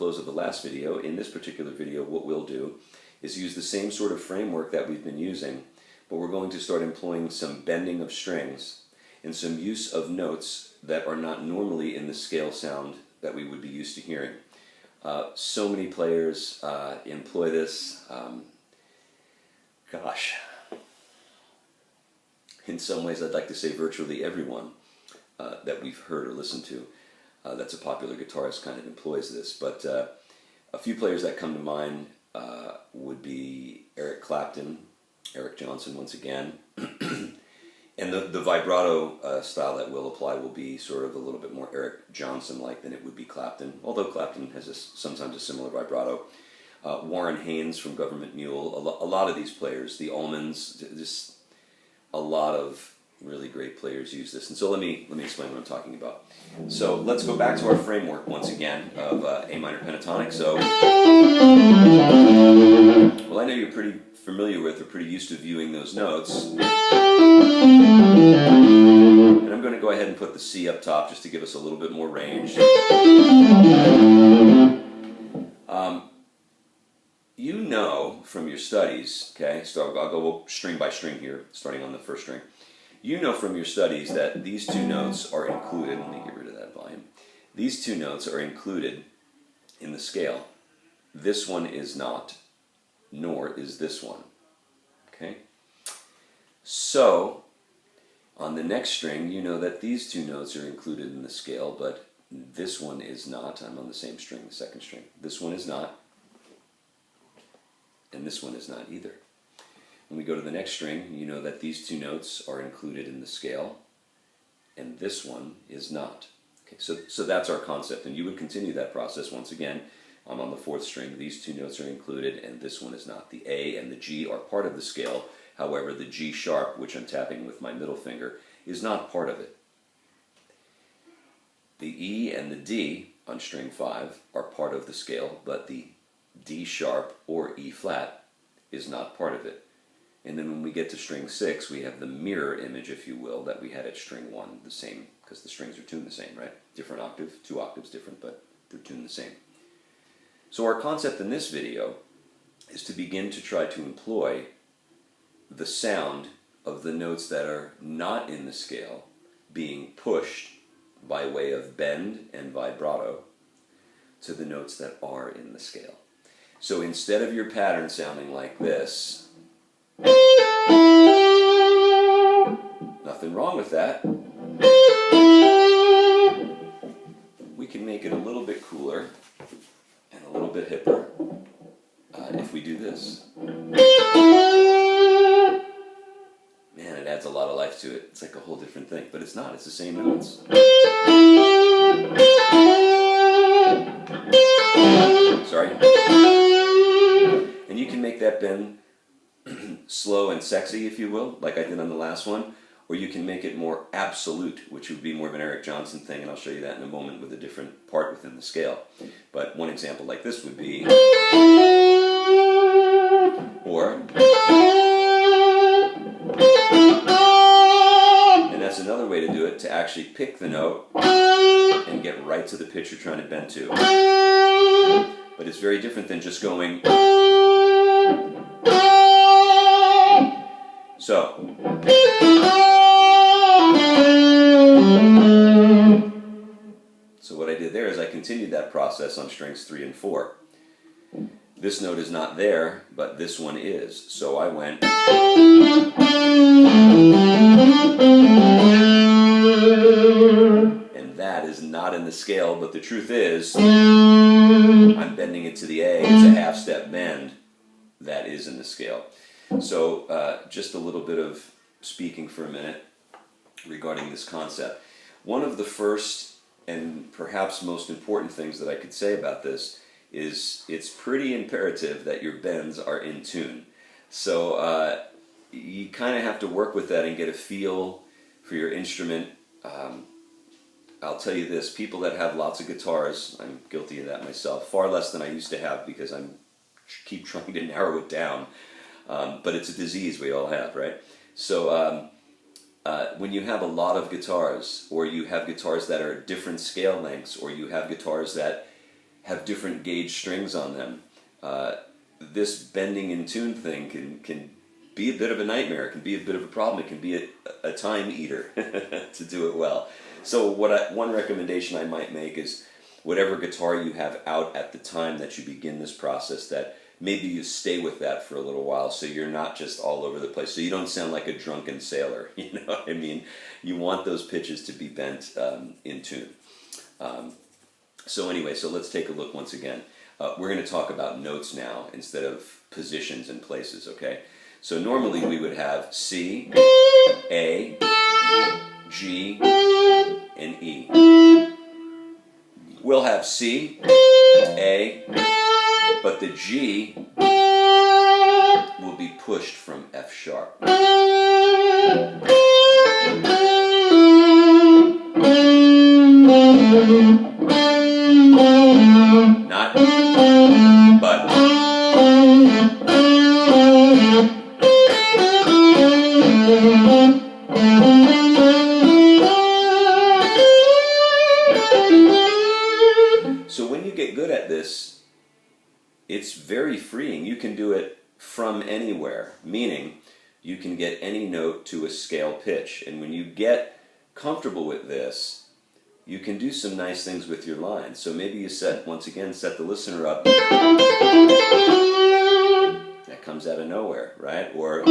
close of the last video, in this particular video what we'll do is use the same sort of framework that we've been using, but we're going to start employing some bending of strings and some use of notes that are not normally in the scale sound that we would be used to hearing. So many players employ this. Gosh, in some ways I'd like to say virtually everyone that we've heard or listened to that's a popular guitarist kind of employs this. But a few players that come to mind would be Eric Clapton, Eric Johnson once again. And the vibrato style that we'll apply will be sort of a little bit more Eric Johnson-like than it would be Clapton, although Clapton has sometimes a similar vibrato. Warren Haynes from Government Mule, a lot of these players, the Allmans, just a lot of really great players use this. And so let me explain what I'm talking about. So let's go back to our framework once again of A minor pentatonic. So, well, I know you're pretty familiar with or pretty used to viewing those notes. And I'm going to go ahead and put the C up top just to give us a little bit more range. You know from your studies, okay, so I'll go string by string here, starting on the first string. You know from your studies that these two notes are included. Let me get rid of that volume. These two notes are included in the scale. This one is not, nor is this one. Okay? So, on the next string, you know that these two notes are included in the scale, but this one is not. I'm on the same string, the second string. This one is not, and this one is not either. When we go to the next string, you know that these two notes are included in the scale, and this one is not. Okay, so that's our concept, and you would continue that process once again. I'm on the fourth string. These two notes are included, and this one is not. The A and the G are part of the scale. However, the G sharp, which I'm tapping with my middle finger, is not part of it. The E and the D on string 5 are part of the scale, but the D sharp or E flat is not part of it. And then when we get to string 6, we have the mirror image, if you will, that we had at string 1, the same, because the strings are tuned the same, right? Different octave, 2 octaves different, but they're tuned the same. So our concept in this video is to begin to try to employ the sound of the notes that are not in the scale being pushed by way of bend and vibrato to the notes that are in the scale. So instead of your pattern sounding like this, nothing wrong with that, we can make it a little bit cooler and a little bit hipper if we do this. Man, it adds a lot of life to it. It's like a whole different thing, but it's not. It's the same notes. Sorry. And you can make that bend slow and sexy, if you will, like I did on the last one, or you can make it more absolute, which would be more of an Eric Johnson thing, and I'll show you that in a moment with a different part within the scale. But one example like this would be, or, and that's another way to do it, to actually pick the note and get right to the pitch you're trying to bend to. But it's very different than just going. So, what I did there is I continued that process on strings 3 and 4. This note is not there, but this one is. So I went. And that is not in the scale, but the truth is, I'm bending it to the A. It's a half step bend. That is in the scale. So just a little bit of speaking for a minute regarding this concept. One of the first and perhaps most important things that I could say about this is it's pretty imperative that your bends are in tune. So you kind of have to work with that and get a feel for your instrument. I'll tell you this, people that have lots of guitars, I'm guilty of that myself, far less than I used to have because I keep trying to narrow it down. But it's a disease we all have, right? So when you have a lot of guitars, or you have guitars that are different scale lengths, or you have guitars that have different gauge strings on them. This bending in tune thing can be a bit of a nightmare. It can be a bit of a problem. It can be a time eater to do it well. So one recommendation I might make is whatever guitar you have out at the time that you begin this process, that maybe you stay with that for a little while so you're not just all over the place, so you don't sound like a drunken sailor. You know what I mean? You want those pitches to be bent in tune. So anyway, so let's take a look once again. We're going to talk about notes now instead of positions and places, okay? So normally we would have C, A, G, and E. We'll have C, A, but the G will be pushed from F sharp. Not but. So when you get good at this, it's very freeing. You can do it from anywhere, meaning you can get any note to a scale pitch. And when you get comfortable with this, you can do some nice things with your lines. So maybe you set the listener up. That comes out of nowhere, right? Or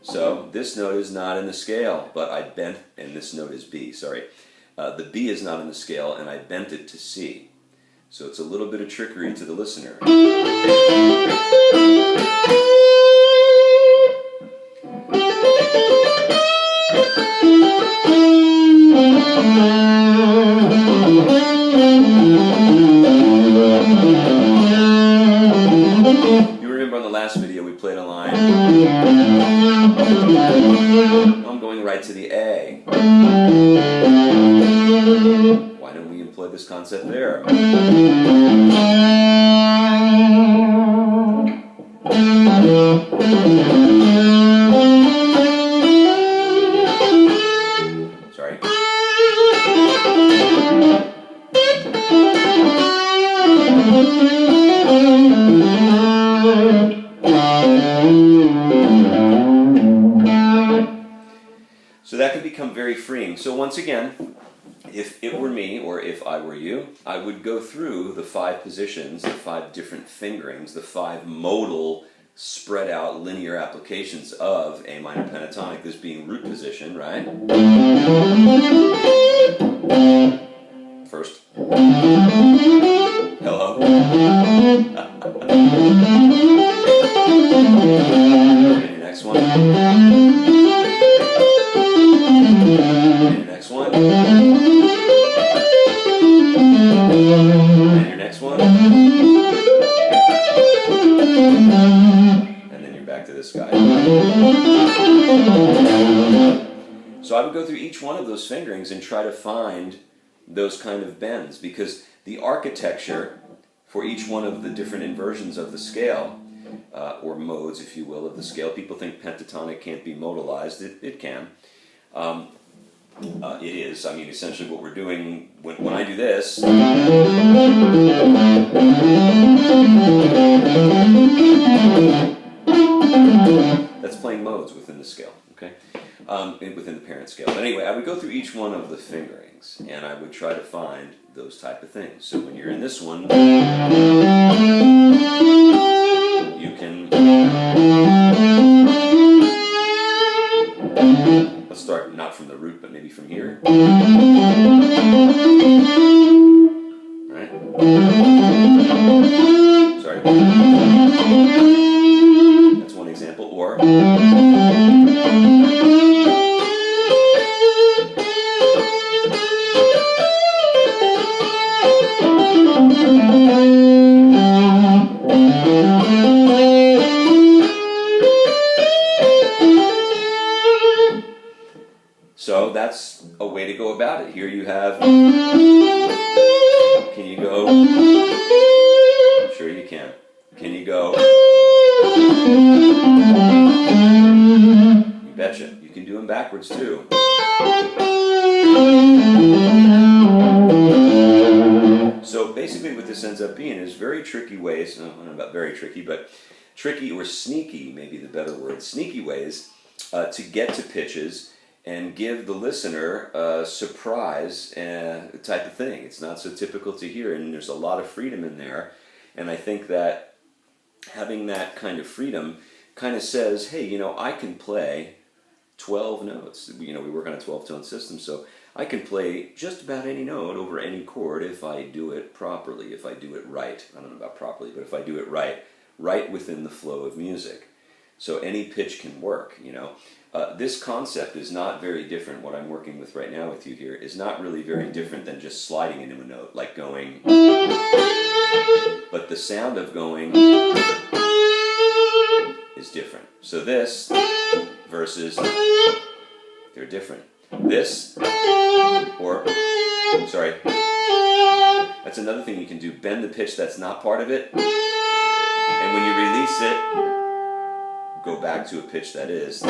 so this note is not in the scale, but I bent, and this note is B, sorry. The B is not in the scale, and I bent it to C. So it's a little bit of trickery to the listener. You remember on the last video we played a line. I'm going right to the A. Why don't we employ this concept there? Sorry. So that can become very freeing. So once again, if it were me, or if I were you, I would go through the 5 positions, the 5 different fingerings, the 5 modal, spread out linear applications of A minor pentatonic, this being root position, right? First. Hello. And your next one. And your next one. And your next one. And then you're back to this guy. So I would go through each one of those fingerings and try to find those kind of bends, because the architecture for each one of the different inversions of the scale, or modes, if you will, of the scale. People think pentatonic can't be modalized. It can. It is. I mean, essentially what we're doing, when I do this, that's playing modes within the scale, okay? Within the parent scale. But anyway, I would go through each one of the fingerings, and I would try to find those type of things. So when you're in this one, you can... Let's start not from the root, but maybe from here. Right? Sorry. That's one example. Or... So that's a way to go about it. Here you have, can you go? Sure you can. Can you go? You betcha. You can do them backwards too. basically what this ends up being is very tricky ways, I don't know about very tricky, but tricky or sneaky, maybe the better word, sneaky ways to get to pitches and give the listener a surprise type of thing. It's not so typical to hear, and there's a lot of freedom in there. And I think that having that kind of freedom kind of says, hey, you know, I can play 12 notes. You know, we work on a 12-tone system, so I can play just about any note over any chord if I do it properly, if I do it right. I don't know about properly, but if I do it right, right within the flow of music. So any pitch can work, you know. This concept is not very different. What I'm working with right now with you here is not really very different than just sliding into a note, like going, but the sound of going is different. So this versus, they're different. This, or, sorry, that's another thing you can do. Bend the pitch that's not part of it, and when you release it, go back to a pitch that is.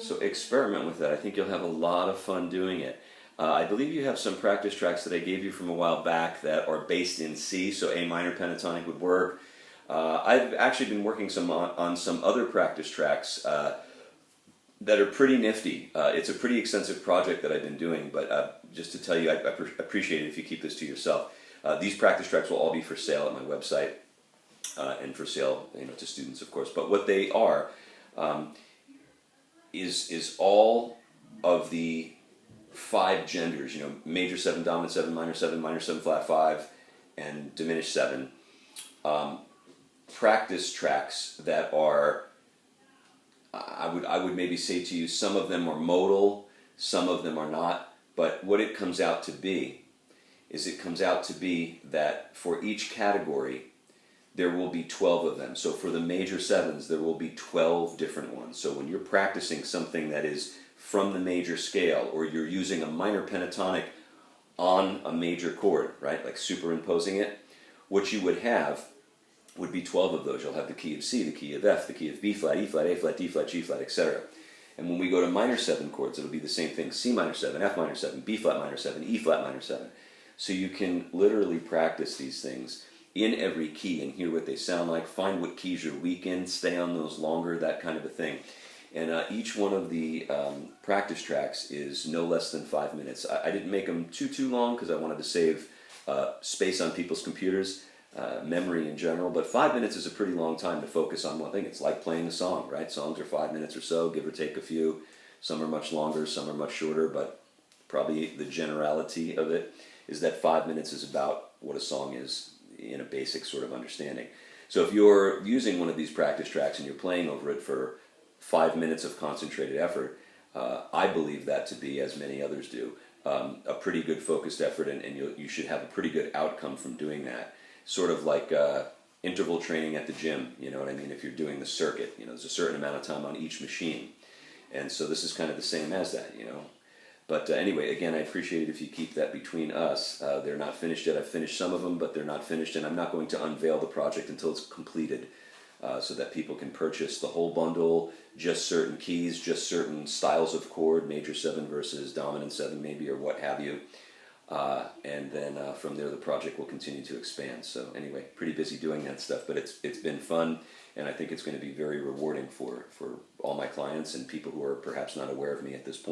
So experiment with that. I think you'll have a lot of fun doing it. I believe you have some practice tracks that I gave you from a while back that are based in C, so A minor pentatonic would work. I've actually been working on some other practice tracks that are pretty nifty. It's a pretty extensive project that I've been doing, but just to tell you, I appreciate it if you keep this to yourself. These practice tracks will all be for sale at my website, and for sale, you know, to students, of course. But what they are is all of the 5 genders, you know, major 7, dominant 7, minor 7 flat 5, and diminished 7. Practice tracks that are, I would maybe say to you, some of them are modal, some of them are not, but what it comes out to be is it comes out to be that for each category there will be 12 of them. So for the major 7s there will be 12 different ones. So when you're practicing something that is from the major scale, or you're using a minor pentatonic on a major chord, right, like superimposing it, what you would have would be 12 of those. You'll have the key of C, the key of F, the key of B flat, E flat, A flat, D flat, G flat, etc. And when we go to minor 7 chords, it'll be the same thing: C minor 7, F minor 7, B flat minor 7, E flat minor 7. So you can literally practice these things in every key and hear what they sound like, find what keys you're weak in, stay on those longer, that kind of a thing. And each one of the practice tracks is no less than 5 minutes. I didn't make them too long because I wanted to save space on people's computers, memory in general, but 5 minutes is a pretty long time to focus on one thing. It's like playing a song, right? Songs are 5 minutes or so, give or take a few. Some are much longer, some are much shorter, but probably the generality of it is that 5 minutes is about what a song is in a basic sort of understanding. So if you're using one of these practice tracks and you're playing over it for 5 minutes of concentrated effort, I believe that to be, as many others do, a pretty good focused effort, and you should have a pretty good outcome from doing that. Sort of like interval training at the gym, you know what I mean? If you're doing the circuit, you know, there's a certain amount of time on each machine. And so this is kind of the same as that, you know. But anyway, again, I appreciate it if you keep that between us. They're not finished yet. I've finished some of them, but they're not finished, and I'm not going to unveil the project until it's completed, so that people can purchase the whole bundle, just certain keys, just certain styles of chord, major 7 versus dominant 7 maybe, or what have you. And then from there the project will continue to expand. So anyway, pretty busy doing that stuff, but it's been fun, and I think it's going to be very rewarding for all my clients and people who are perhaps not aware of me at this point.